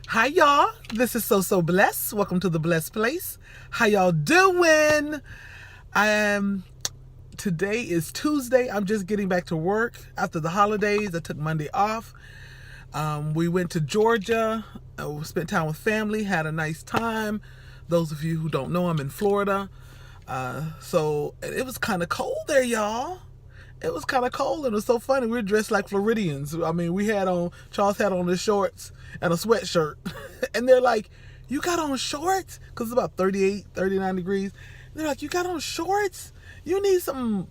Hi y'all, this is So Blessed. Welcome to the Blessed Place. How y'all doing? Um Today is Tuesday. I'm just getting back to work after the holidays. I took Monday off. We went to Georgia. We spent time with family, had a nice time. Those of you who don't know, I'm in Florida. So it was kind of cold there, y'all. It was kind of cold, and it was so funny. We were dressed like Floridians. I mean, Charles had on his shorts and a sweatshirt. And they're like, "You got on shorts?" Because it's about 38, 39 degrees. They're like, "You got on shorts? You need some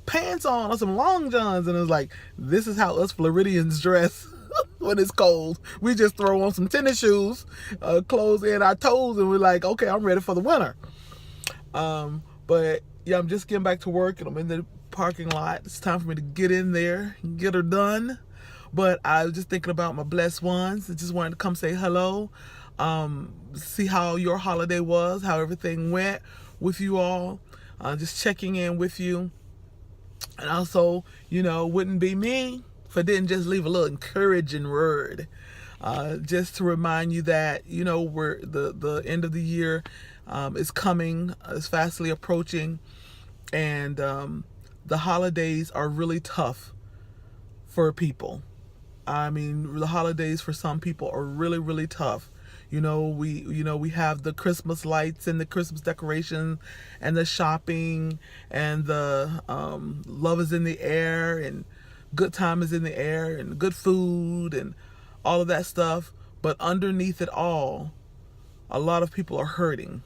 pants on or some long johns." And it was like, this is how us Floridians dress when it's cold. We just throw on some tennis shoes, clothes in our toes, and we're like, okay, I'm ready for the winter. But yeah, I'm just getting back to work, and I'm in the parking lot. It's time for me to get in there and get her done. But I was just thinking about my blessed ones. I just wanted to come say hello, see how your holiday was, how everything went with you all. Just checking in with you. And also, wouldn't be me if I didn't just leave a little encouraging word. Just to remind you that, we're the end of the year is coming, is fastly approaching, and the holidays are really tough for people. I mean, the holidays for some people are really, really tough. We have the Christmas lights and the Christmas decorations and the shopping and the love is in the air and good time is in the air and good food and all of that stuff. But underneath it all, a lot of people are hurting.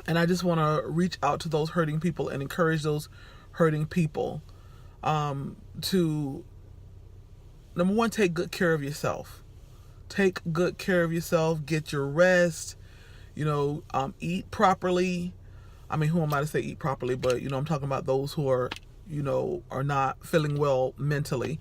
And I just want to reach out to those hurting people and encourage those hurting people to, number one, take good care of yourself. Take good care of yourself. Get your rest. Eat properly. I mean, who am I to say eat properly? But I'm talking about those who are not feeling well mentally.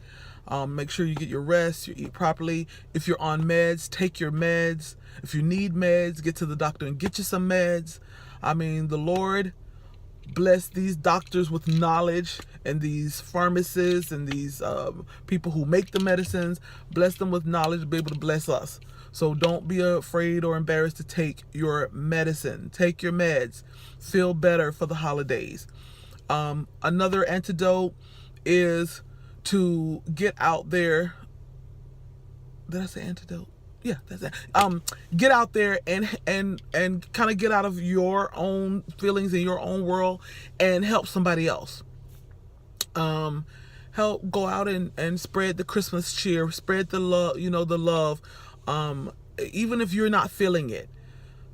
Make sure you get your rest. You eat properly. If you're on meds, take your meds. If you need meds, get to the doctor and get you some meds. I mean, the Lord bless these doctors with knowledge and these pharmacists and these people who make the medicines. Bless them with knowledge to be able to bless us. So don't be afraid or embarrassed to take your medicine. Take your meds. Feel better for the holidays. Another antidote is to get out there. Did I say antidote? Yeah, that's it. Get out there and kind of get out of your own feelings in your own world and help somebody else. Help go out and spread the Christmas cheer, spread the love, the love. Even if you're not feeling it,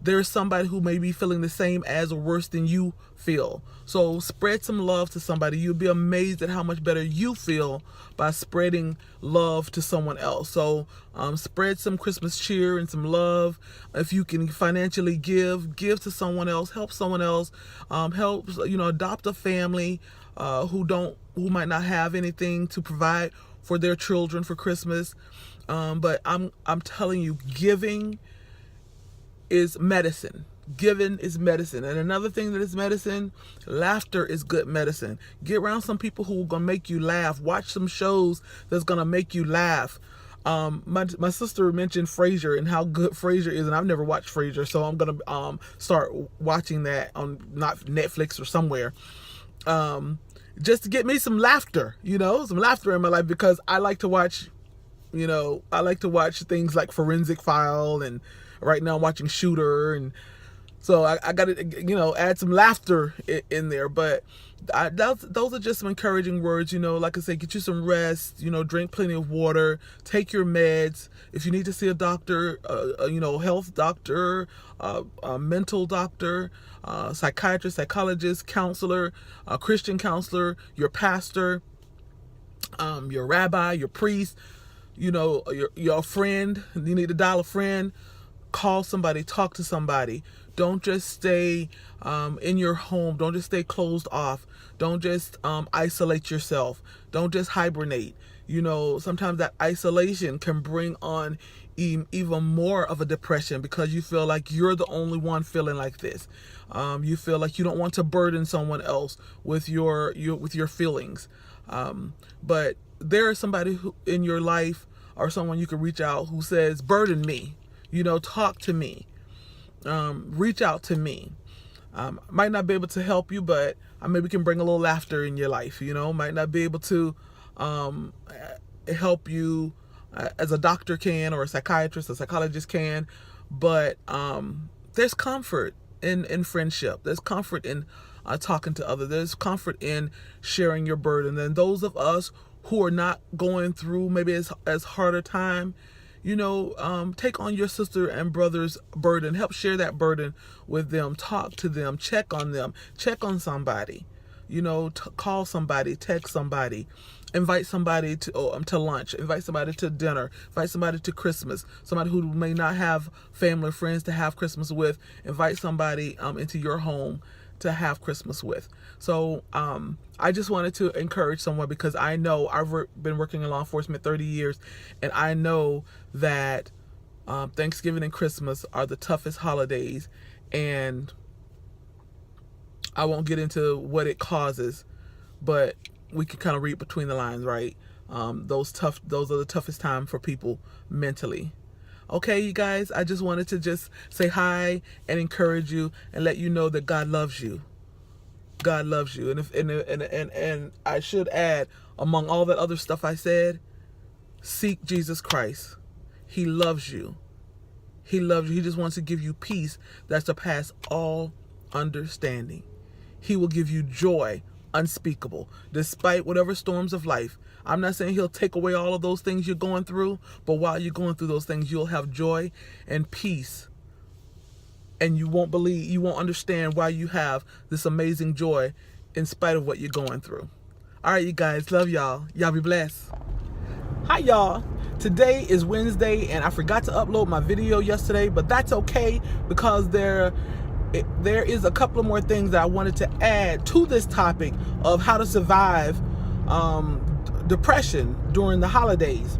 there's somebody who may be feeling the same as or worse than you feel. So spread some love to somebody. You'll be amazed at how much better you feel by spreading love to someone else. So spread some Christmas cheer and some love. If you can financially give to someone else, help someone else. Help, adopt a family who might not have anything to provide for their children for Christmas. But I'm telling you, giving is medicine. Giving is medicine. And another thing that is medicine, laughter is good medicine. Get around some people who are going to make you laugh. Watch some shows that's going to make you laugh. My sister mentioned Frasier and how good Frasier is, and I've never watched Frasier, so I'm going to start watching that on not Netflix or somewhere. Just to get me some laughter, some laughter in my life, because I like to watch things like Forensic File, and right now I'm watching Shooter, and so I got to, add some laughter in there. But those are just some encouraging words, like I said, get you some rest, drink plenty of water, take your meds. If you need to see a doctor, health doctor, a mental doctor, psychiatrist, psychologist, counselor, a Christian counselor, your pastor, your rabbi, your priest, your friend, you need to dial a friend, call somebody, talk to somebody. Don't just stay in your home. Don't just stay closed off. Don't just isolate yourself. Don't just hibernate. Sometimes that isolation can bring on even more of a depression, because you feel like you're the only one feeling like this. You feel like you don't want to burden someone else with your feelings. But there is somebody who in your life or someone you can reach out who says, burden me, talk to me, reach out to me. Might not be able to help you, but I maybe can bring a little laughter in your life. Might not be able to help you as a doctor can, or a psychiatrist, a psychologist can, but there's comfort in friendship. There's comfort in talking to others. There's comfort in sharing your burden. And those of us who are not going through maybe as hard a time, take on your sister and brother's burden. Help share that burden with them. Talk to them. Check on them. Check on somebody. Call somebody. Text somebody. Invite somebody to lunch. Invite somebody to dinner. Invite somebody to Christmas. Somebody who may not have family or friends to have Christmas with. Invite somebody into your home to have Christmas with. So I just wanted to encourage someone, because I know I've been working in law enforcement 30 years, and I know that Thanksgiving and Christmas are the toughest holidays, and I won't get into what it causes, but we can kind of read between the lines, right? Those are the toughest time for people mentally. Okay, you guys, I just wanted to just say hi and encourage you and let you know that God loves you. God loves you. And I should add, among all that other stuff I said, seek Jesus Christ. He loves you. He loves you. He just wants to give you peace that surpasses all understanding. He will give you joy unspeakable, despite whatever storms of life. I'm not saying he'll take away all of those things you're going through, but while you're going through those things, you'll have joy and peace. And you won't understand why you have this amazing joy in spite of what you're going through. All right, you guys, love y'all. Y'all be blessed. Hi, y'all. Today is Wednesday, and I forgot to upload my video yesterday, but that's okay, because there is a couple of more things that I wanted to add to this topic of how to survive depression during the holidays.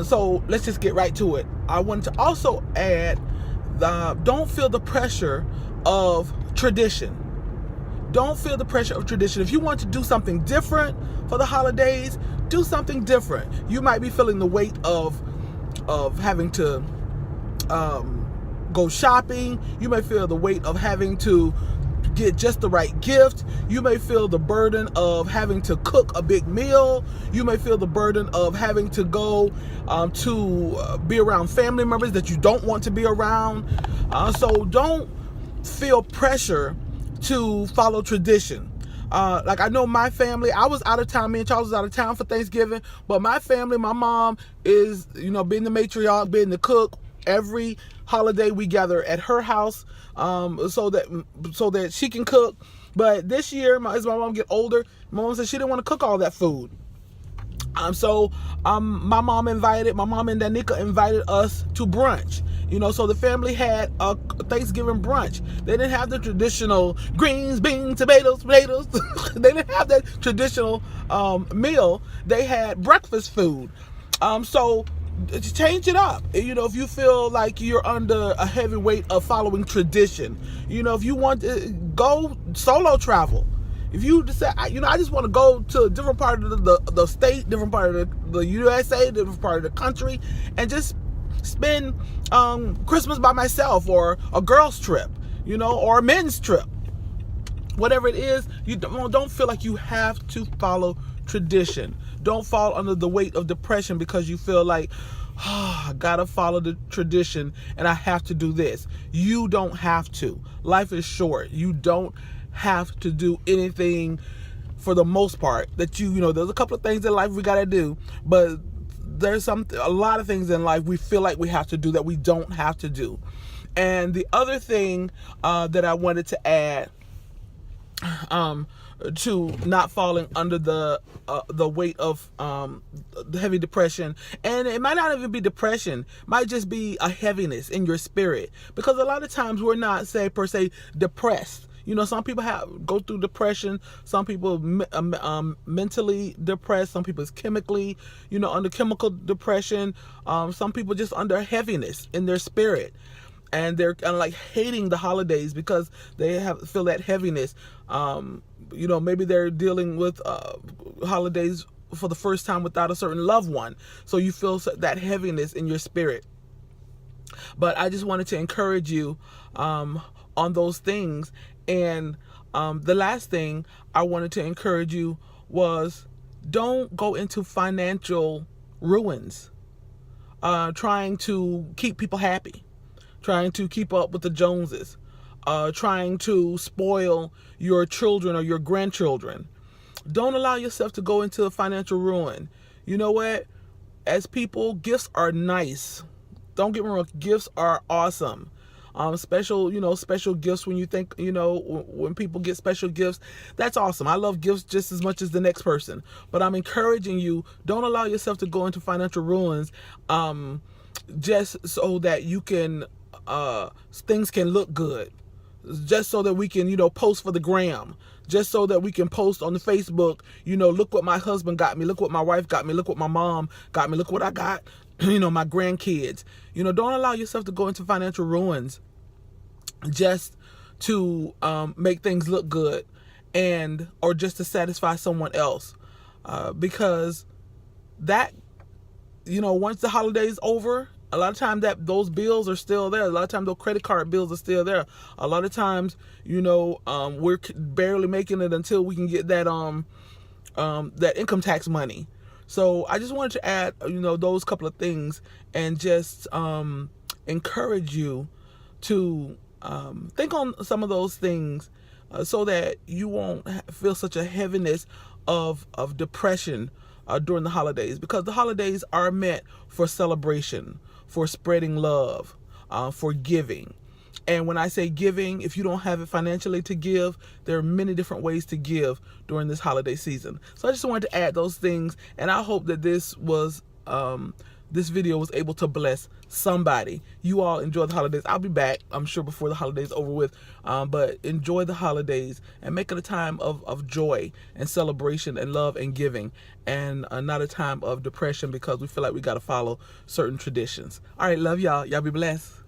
So let's just get right to it. I wanted to also add, don't feel the pressure of tradition. Don't feel the pressure of tradition. If you want to do something different for the holidays, do something different. You might be feeling the weight of having to go shopping. You may feel the weight of having to get just the right gift. You may feel the burden of having to cook a big meal. You may feel the burden of having to go to be around family members that you don't want to be around. So don't feel pressure to follow tradition. Like, I know my family, I was out of town, me and Charles was out of town for Thanksgiving, but my family, my mom is, being the matriarch, being the cook. Every holiday we gather at her house so that she can cook. But this year, as my mom get older, my mom said she didn't want to cook all that food. So my mom and Danica invited us to brunch. So the family had a Thanksgiving brunch. They didn't have the traditional greens, beans, tomatoes. They didn't have that traditional meal. They had breakfast food. So change it up. If you feel like you're under a heavy weight of following tradition, if you want to go solo travel, if you decide, I just want to go to a different part of the state, different part of the USA, different part of the country, and just spend Christmas by myself, or a girls trip, or a men's trip, whatever it is. You don't feel like you have to follow tradition. Don't fall under the weight of depression because you feel like, I gotta follow the tradition and I have to do this. You don't have to. Life is short. You don't have to do anything, for the most part, that there's a couple of things in life we gotta do, but there's a lot of things in life we feel like we have to do that we don't have to do. And the other thing that I wanted to add to not falling under the weight of the heavy depression, and it might not even be depression, it might just be a heaviness in your spirit, because a lot of times we're not per se depressed. Some people go through depression. Some people mentally depressed. Some people is chemically, under chemical depression. Some people just under heaviness in their spirit, and they're kind of like hating the holidays because they feel that heaviness. Maybe they're dealing with holidays for the first time without a certain loved one. So you feel that heaviness in your spirit. But I just wanted to encourage you on those things. And the last thing I wanted to encourage you was, don't go into financial ruins, trying to keep people happy, trying to keep up with the Joneses, trying to spoil your children or your grandchildren. Don't allow yourself to go into a financial ruin. You know what? As people, gifts are nice. Don't get me wrong, gifts are awesome. Special gifts, when you think, when people get special gifts, that's awesome. I love gifts just as much as the next person. But I'm encouraging you, don't allow yourself to go into financial ruins just so that you can, things can look good. Just so that we can, post for the gram. Just so that we can post on the Facebook, look what my husband got me, look what my wife got me, look what my mom got me, look what I got, my grandkids. Don't allow yourself to go into financial ruins just to make things look good, or just to satisfy someone else. Because that, once the holiday's over, a lot of times those bills are still there. A lot of times those credit card bills are still there. A lot of times, we're barely making it until we can get that that income tax money. So I just wanted to add, those couple of things, and just encourage you to think on some of those things, so that you won't feel such a heaviness of depression during the holidays, because the holidays are meant for celebration, for spreading love, for giving. And when I say giving, if you don't have it financially to give, there are many different ways to give during this holiday season. So I just wanted to add those things, and I hope that this video was able to bless somebody. You all enjoy the holidays. I'll be back, I'm sure, before the holidays over with. But enjoy the holidays and make it a time of joy and celebration and love and giving, and not a time of depression because we feel like we got to follow certain traditions. All right, love y'all. Y'all be blessed.